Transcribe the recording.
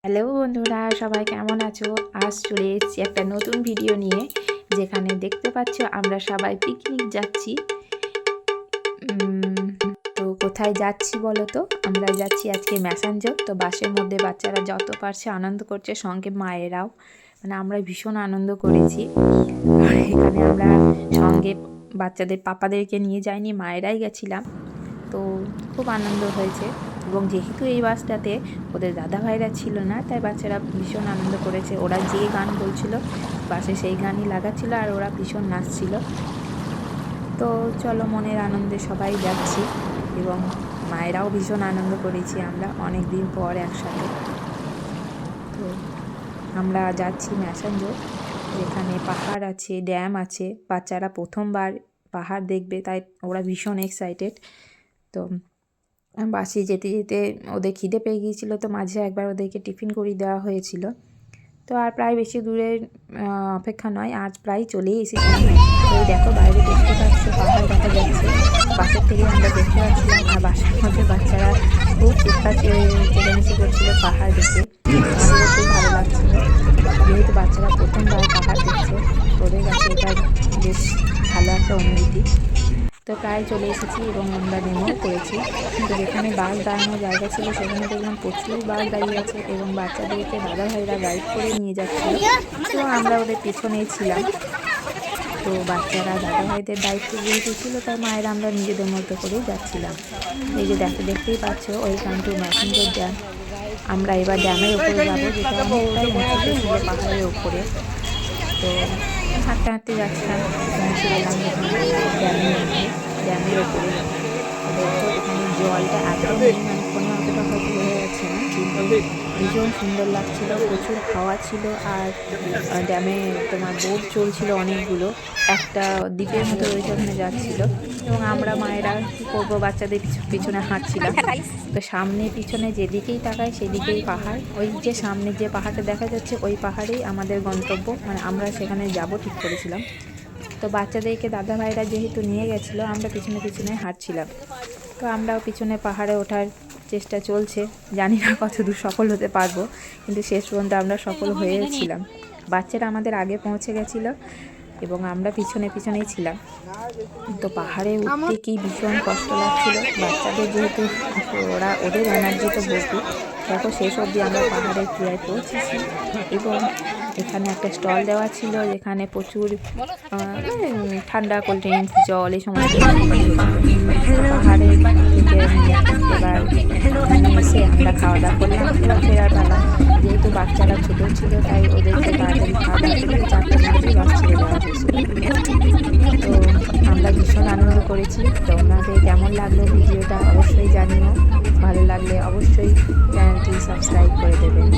Hello বন্ধুরা, সবাই কেমন আছো? আজ চলে এসেছি একটা নতুন ভিডিও নিয়ে, যেখানে দেখতে পাচ্ছ আমরা সবাই পিকনিক যাচ্ছি। তো কোথায় যাচ্ছি বলো তো? আমরা যাচ্ছি আজকে ম্যাসাঞ্জোর। তো বাসের মধ্যে বাচ্চারা যত পারছে আনন্দ করছে, সঙ্গে মায়েরাও। মানে আমরা ভীষণ আনন্দ করেছি। আর এখানে আমরা সঙ্গে বাচ্চাদের পাপাদেরকে নিয়ে যাইনি, মায়েরাই গেছিলাম। তো খুব আনন্দ হয়েছে। এবং যেহেতু এই বাসটাতে ওদের দাদা ভাইরা ছিল না, তাই বাচ্চারা ভীষণ আনন্দ করেছে। ওরা যে গান বলছিল বাসে সেই গানই লাগাচ্ছিল, আর ওরা ভীষণ নাচছিল। তো চলো, মনের আনন্দে সবাই যাচ্ছি এবং মায়েরাও ভীষণ আনন্দ করেছি আমরা অনেক দিন পর একসাথে। তো আমরা যাচ্ছি ম্যাসাঞ্জোর, যেখানে পাহাড় আছে, ড্যাম আছে। বাচ্চারা প্রথমবার পাহাড় দেখবে, তাই ওরা ভীষণ এক্সাইটেড। তো বাসে যেতে যেতে ওদের খিদে পেয়ে গিয়েছিলো, তো মাঝে একবার ওদেরকে টিফিন করিয়ে দেওয়া হয়েছিল। তো আর প্রায় বেশি দূরের অপেক্ষা নয়, আজ প্রায় চলেই এসেছিলাম। তো দেখো, বাইরে দেখতে পাচ্ছি পাহাড় দেখা যাচ্ছে। বাসের থেকে আমরা দেখতে পাচ্ছিলাম, আর বাসের মধ্যে বাচ্চারা খুব চিৎকার চেঁচামেচি করছিল পাহাড় দেখে। আমাদেরও খুব ভালো লাগছিল, যেহেতু বাচ্চারা প্রথমবার পাহাড় দেখছে। ওদের কাছে এটা বেশ ভালো একটা অনুভূতি। তো প্রায় চলে এসেছি এবং আমরা নেমেও পড়েছি। কিন্তু যেখানে বাস দাঁড়ানোর জায়গা ছিল, সেখানে দেখলাম প্রচুর বাস দাঁড়িয়ে আছে এবং বাচ্চাদেরকে দাদা ভাইরা গাইড করে নিয়ে যাচ্ছিল এবং আমরা ওদের পিছনেই ছিলাম। তো বাচ্চারা দাদা ভাইদের দায়িত্ব যেহেতু ছিল, তাই মায়েরা আমরা নিজেদের মতো করেই যাচ্ছিলাম। এই যে দেখতেই পাচ্ছ, ওয়েলকাম টু ম্যাসাঞ্জোর ড্যাম। আমরা এবার ড্যামের উপরে যাবো, যেটা অনেকটাই উঁচুতে ছিল পাহাড়ের উপরে। তো হাঁটতে হাঁটতে যাচ্ছিলাম, পৌঁছে গেলাম ড্যামের ওপরে। দেখো, এখানে জলটা একদম নেই, মানে ফোনে অতটা হয়তো বোঝা যাচ্ছে না, কিন্তু ভীষণ সুন্দর লাগছিল। প্রচুর হাওয়া ছিল, আর ড্যামে তোমার বোট চলছিল অনেকগুলো, একটা দ্বীপের মতো রয়েছে, ওখানে যাচ্ছিল। এবং আমরা মায়েরা কী করবো, বাচ্চাদের পিছনে হাঁটছিলাম। তো সামনে পিছনে যেদিকেই তাকায় সেদিকেই পাহাড়। ওই যে সামনে যে পাহাড়টা দেখা যাচ্ছে, ওই পাহাড়েই আমাদের গন্তব্য, মানে আমরা সেখানে যাব ঠিক করেছিলাম। তো বাচ্চাদেরকে দাদা ভাইরা যেহেতু নিয়ে গেছিলো, আমরা পিছনে পিছনে হাঁটছিলাম। তো আমরাও পিছনে পাহাড়ে ওঠার চেষ্টা চলছে, জানি না কত দূর সফল হতে পারবো, কিন্তু শেষ পর্যন্ত আমরা সফল হয়েছিলাম। বাচ্চারা আমাদের আগে পৌঁছে গেছিলো এবং আমরা পিছনে পিছনেই ছিলাম। তো পাহাড়ে উঠতে কি ভীষণ কষ্ট লাগছিল বাচ্চাদের, যেহেতু ওদের এনার্জি তো ভর্তি। দেখো, শেষ অবধি আমরা পাহাড়ের চূড়ায় পৌঁছেছি এবং এখানে একটা স্টল দেওয়া ছিল, যেখানে প্রচুর ঠান্ডা কোল্ড ড্রিঙ্কস, জল, এই সমস্ত পাহাড়ে থেকে এবার এসে আমরা খাওয়া দাওয়া করলাম। এবার ফেরার পালা, যেহেতু বাচ্চারা ছোটো ছিল, তাই ওদেরকে তাড়াতাড়ি খাওয়া দাওয়া করে 4টার মধ্যেই বাস ছেড়ে দেওয়া হয়েছিল। তো আমরা ভীষণ আনন্দ করেছি। তোমাদের কেমন লাগলো ভিডিওটা অবশ্যই জানিও। ভালো লাগলে অবশ্যই চ্যানেলটি সাবস্ক্রাইব করে দেবেন।